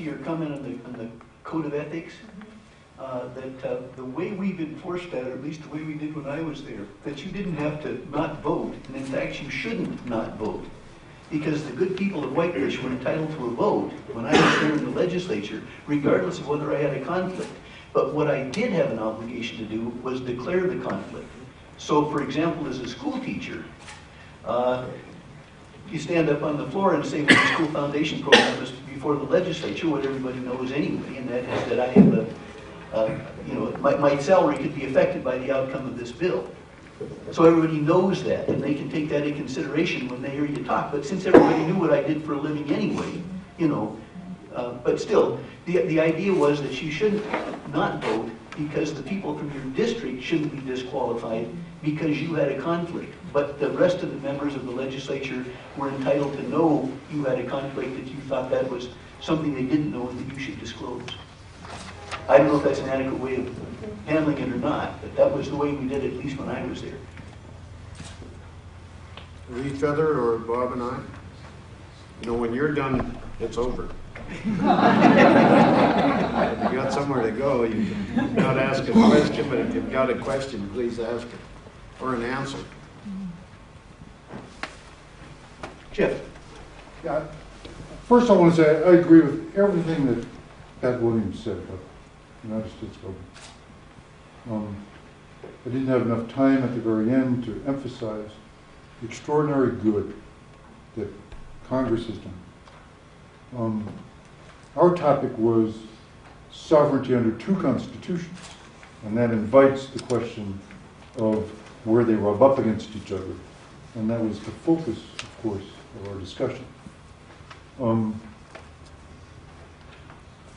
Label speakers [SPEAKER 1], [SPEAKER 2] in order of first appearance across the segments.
[SPEAKER 1] to your comment on the code of ethics, that the way we've enforced that, or at least the way we did when I was there, that you didn't have to not vote, and in fact you shouldn't not vote. Because the good people of Whitefish were entitled to a vote when I was there in the legislature, regardless of whether I had a conflict. But what I did have an obligation to do was declare the conflict. So, for example, as a school teacher, you stand up on the floor and say, well, the school foundation program is before the legislature, what everybody knows anyway, and that is that I have my salary could be affected by the outcome of this bill. So everybody knows that, and they can take that into consideration when they hear you talk. But since everybody knew what I did for a living anyway, but still, the idea was that you shouldn't not vote because the people from your district shouldn't be disqualified because you had a conflict. But the rest of the members of the legislature were entitled to know you had a conflict, that you thought that was something they didn't know and that you should disclose. I don't know if that's an adequate way of handling it or not, but that was the way we did it, at least when I was there.
[SPEAKER 2] Lee Feather or Bob and I? When you're done, it's over. If you got somewhere to go, you can not ask a question, but if you've got a question, please ask it, or an answer.
[SPEAKER 1] Jeff.
[SPEAKER 3] Yeah. First, I want to say I agree with everything that Pat Williams said about the United States government. I didn't have enough time at the very end to emphasize the extraordinary good that Congress has done. Our topic was sovereignty under two constitutions, and that invites the question of where they rub up against each other, and that was the focus, of course, of our discussion.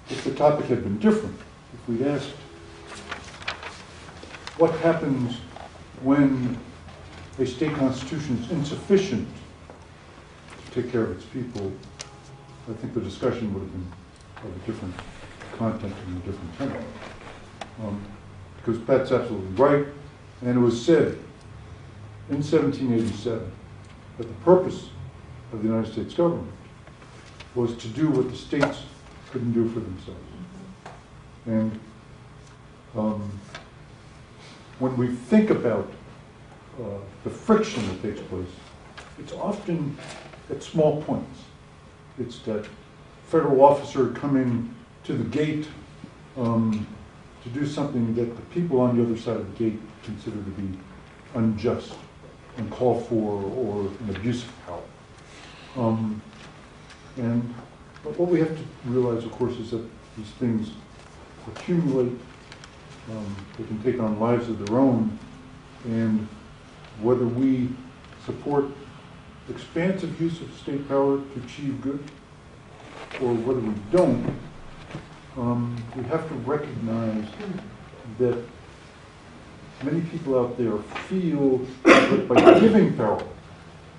[SPEAKER 3] If the topic had been different, if we'd asked what happens when a state constitution is insufficient to take care of its people, I think the discussion would have been of a different content and a different tenor. Because Pat's absolutely right, and it was said in 1787 that the purpose of the United States government was to do what the states couldn't do for themselves. And when we think about the friction that takes place, it's often at small points. It's that federal officer coming to the gate to do something that the people on the other side of the gate consider to be unjust and call for, or an abuse of power. But what we have to realize, of course, is that these things accumulate. They can take on lives of their own, and whether we support expansive use of state power to achieve good, or whether we don't, we have to recognize that many people out there feel that by giving power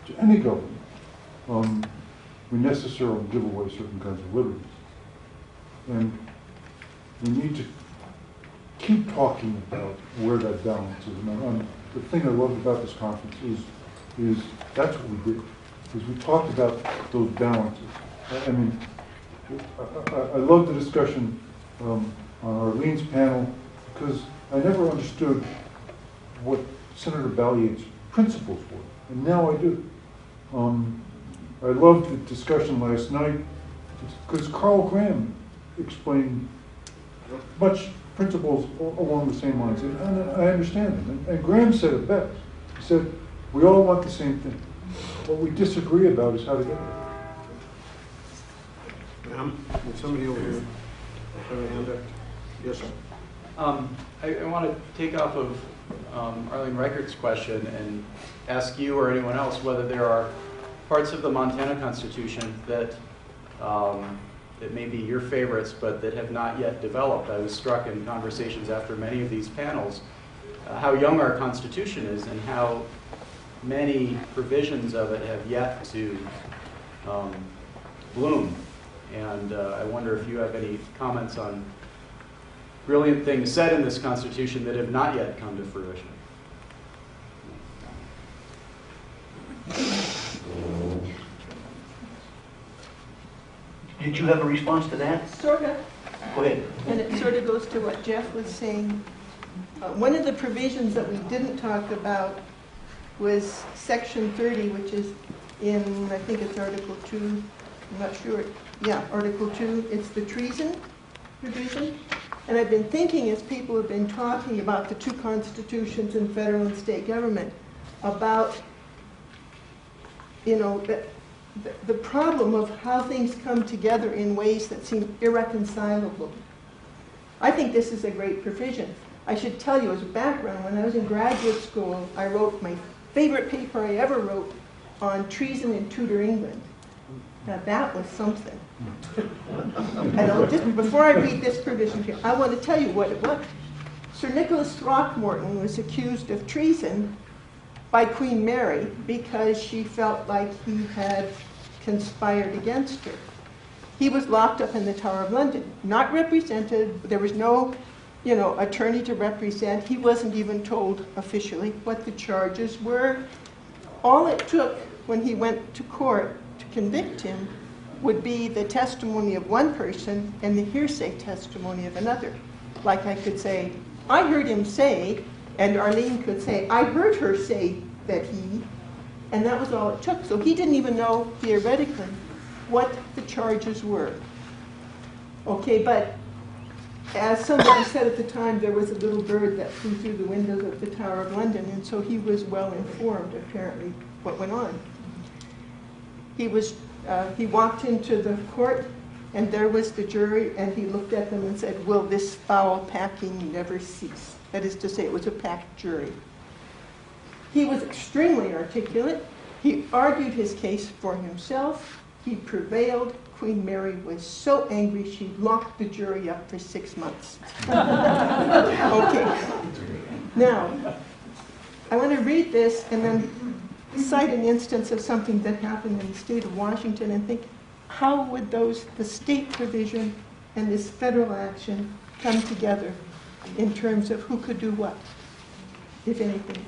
[SPEAKER 3] to any government, we necessarily give away certain kinds of liberties. And we need to keep talking about where that balance is. And the thing I loved about this conference is that's what we did, is we talked about those balances. I mean, I love the discussion on Arlene's panel, because I never understood what Senator Ballier's principles were, and now I do. I loved the discussion last night because Carl Graham explained much principles along the same lines, and I understand them. And Graham said it best. He said, we all want the same thing. What we disagree about is how to get there.
[SPEAKER 2] Somebody over here have a hand up? Yes, sir.
[SPEAKER 4] I want to take off of Arlene Reichert's question and ask you or anyone else whether there are parts of the Montana Constitution that that may be your favorites, but that have not yet developed. I was struck in conversations after many of these panels how young our Constitution is and how many provisions of it have yet to bloom. And I wonder if you have any comments on brilliant things said in this Constitution that have not yet come to fruition.
[SPEAKER 1] Did you have a response to that?
[SPEAKER 5] Sort of,
[SPEAKER 1] Go ahead.
[SPEAKER 5] and it sort of goes to what Jeff was saying. One of the provisions that we didn't talk about was Section 30, which is in, I think it's Article 2, I'm not sure. Yeah, Article 2, it's the treason provision. And I've been thinking, as people have been talking about the two constitutions in federal and state government, about, you know, the problem of how things come together in ways that seem irreconcilable. I think this is a great provision. I should tell you as a background, when I was in graduate school, I wrote my favorite paper I ever wrote on treason in Tudor England. Now that was something. And just before I read this provision here, I want to tell you what it was. Sir Nicholas Throckmorton was accused of treason by Queen Mary because she felt like he had conspired against her. He was locked up in the Tower of London, not represented. There was no, you know, attorney to represent. He wasn't even told officially what the charges were. All it took when he went to court to convict him would be the testimony of one person and the hearsay testimony of another. Like I could say, I heard him say, and Arlene could say, I heard her say that he, and that was all it took. So he didn't even know, theoretically, what the charges were. Okay, but as somebody said at the time, there was a little bird that flew through the windows of the Tower of London, and so he was well informed, apparently, what went on. He walked into the court, and there was the jury, and he looked at them and said, will this foul packing never cease? That is to say, it was a packed jury. He was extremely articulate. He argued his case for himself. He prevailed. Queen Mary was so angry, she locked the jury up for 6 months. Okay. Now, I want to read this and then cite an instance of something that happened in the state of Washington and think, how would the state provision and this federal action come together in terms of who could do what, if anything?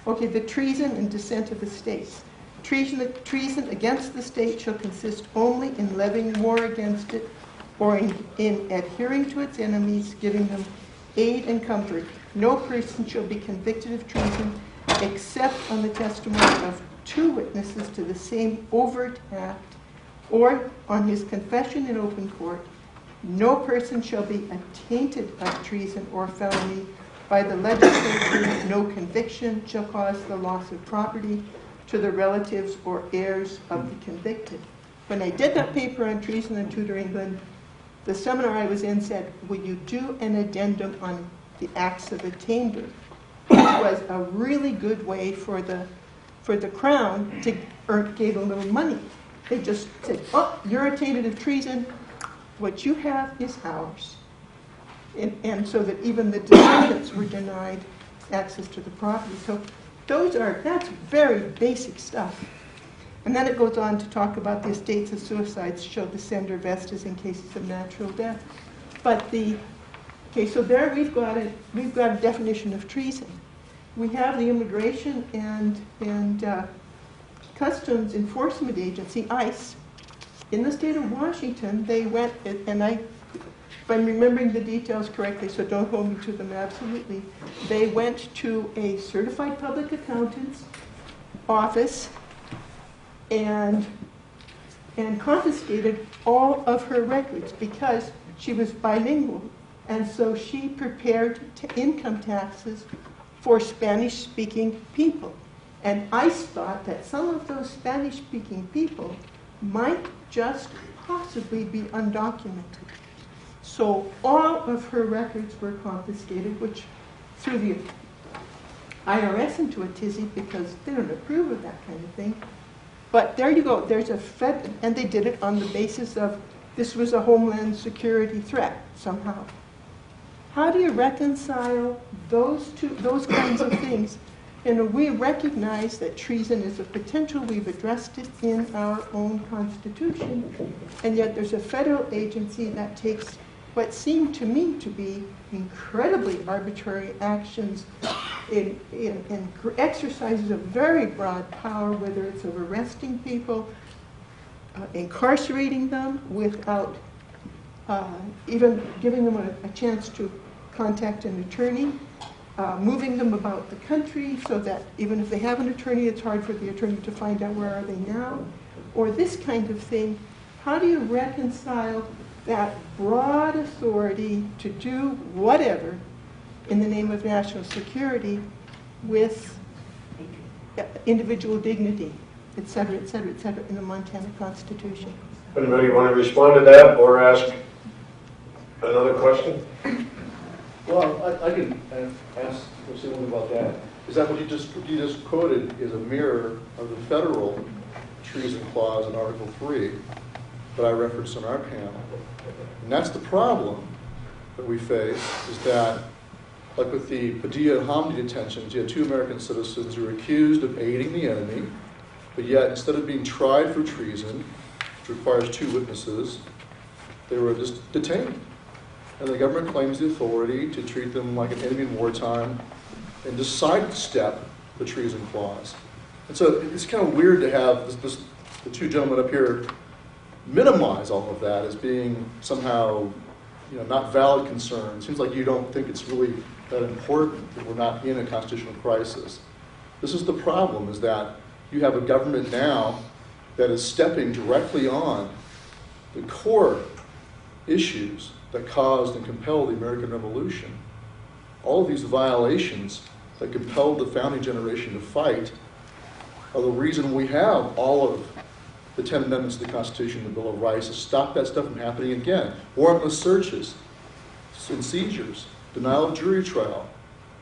[SPEAKER 5] Okay, the treason and dissent of the states. Treason against the state shall consist only in levying war against it or in adhering to its enemies, giving them aid and comfort. No person shall be convicted of treason except on the testimony of 2 witnesses to the same overt act or on his confession in open court. No person shall be attainted of treason or felony by the legislature. No conviction shall cause the loss of property to the relatives or heirs of the convicted. When I did that paper on treason in Tudor England, the seminar I was in said, will you do an addendum on the acts of attainder, which was a really good way for the crown to gain a little money. They just said, oh, you're attainted of treason, what you have is ours. And so that even the descendants were denied access to the property. So that's very basic stuff. And then it goes on to talk about the estates of suicides shall descend or vestas in cases of natural death. But so there we've got a definition of treason. We have the Immigration and Customs Enforcement Agency, ICE. In the state of Washington, they went, and if I'm remembering the details correctly, so don't hold me to them absolutely, they went to a certified public accountant's office and confiscated all of her records because she was bilingual. And so she prepared income taxes for Spanish-speaking people. And ICE thought that some of those Spanish-speaking people might just possibly be undocumented. So all of her records were confiscated, which threw the IRS into a tizzy because they don't approve of that kind of thing. But there you go. There's and they did it on the basis of this was a homeland security threat somehow. How do you reconcile those kinds of things? And we recognize that treason is a potential. We've addressed it in our own Constitution, and yet there's a federal agency that takes what seem to me to be incredibly arbitrary actions in exercises of very broad power, whether it's of arresting people, incarcerating them without even giving them a chance to contact an attorney, moving them about the country so that even if they have an attorney, it's hard for the attorney to find out where are they now, or this kind of thing. How do you reconcile that broad authority to do whatever in the name of national security with individual dignity, et cetera, in the Montana Constitution?
[SPEAKER 6] Anybody want to respond to that or ask another question?
[SPEAKER 7] Well, I can ask, we'll see one about that. Is that what you just quoted is a mirror of the federal treason clause in Article 3 that I referenced on our panel? And that's the problem that we face, is that, like with the Padilla and Hamdi detentions, you had 2 American citizens who were accused of aiding the enemy, but yet instead of being tried for treason, which requires 2 witnesses, they were just detained. And the government claims the authority to treat them like an enemy in wartime and just sidestep the treason clause. And so it's kind of weird to have the 2 gentlemen up here minimize all of that as being somehow, not valid concerns. It seems like you don't think it's really that important that we're not in a constitutional crisis. This is the problem, is that you have a government now that is stepping directly on the core issues that caused and compelled the American Revolution. All of these violations that compelled the founding generation to fight are the reason we have all of the 10 amendments to the Constitution and the Bill of Rights to stop that stuff from happening again. Warrantless searches and seizures, denial of jury trial.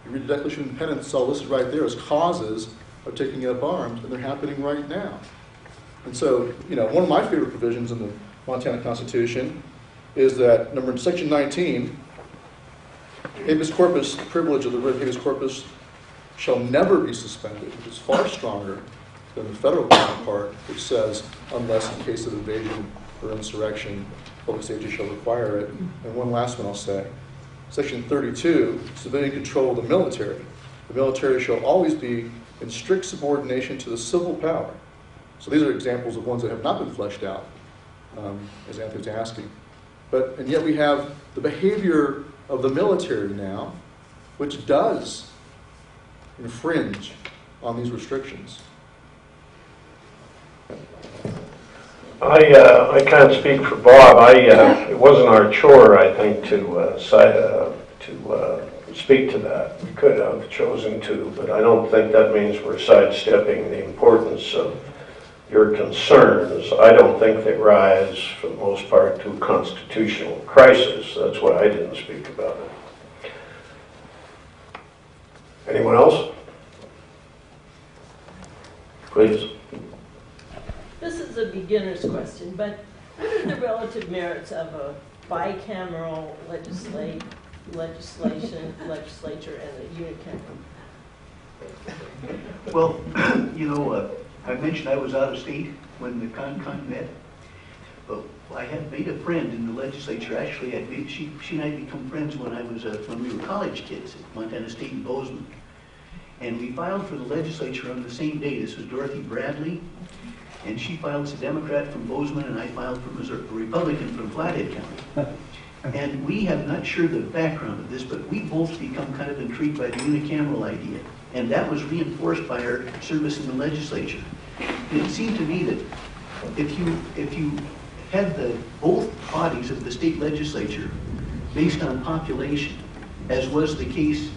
[SPEAKER 7] You read the Declaration of Independence, it's all listed right there as causes of taking up arms, and they're happening right now. And so, one of my favorite provisions in the Montana Constitution is that, Section 19, habeas corpus, the privilege of the writ of habeas corpus shall never be suspended, which is far stronger than the federal counterpart, which says, unless in case of invasion or insurrection, public safety shall require it. And one last one I'll say. Section 32, civilian control of the military. The military shall always be in strict subordination to the civil power. So these are examples of ones that have not been fleshed out, as Anthony's asking. And yet we have the behavior of the military now, which does infringe on these restrictions.
[SPEAKER 6] I can't speak for Bob. It wasn't our chore, I think, to speak to that. We could have chosen to, but I don't think that means we're sidestepping the importance of your concerns. I don't think they rise, for the most part, to a constitutional crisis. That's why I didn't speak about it. Anyone else? Please.
[SPEAKER 8] This is a beginner's question, but what are the relative merits of a bicameral legislature and a unicameral?
[SPEAKER 1] Well, I mentioned I was out of state when the con met, but I had made a friend in the legislature. Actually, she and I had become friends when when we were college kids at Montana State in Bozeman. And we filed for the legislature on the same day. This was Dorothy Bradley, and she filed as a Democrat from Bozeman, and I filed as a Republican from Flathead County. And we have not sure the background of this, but we both become kind of intrigued by the unicameral idea. And that was reinforced by our service in the legislature. And it seemed to me that if you had both bodies of the state legislature based on population, as was the case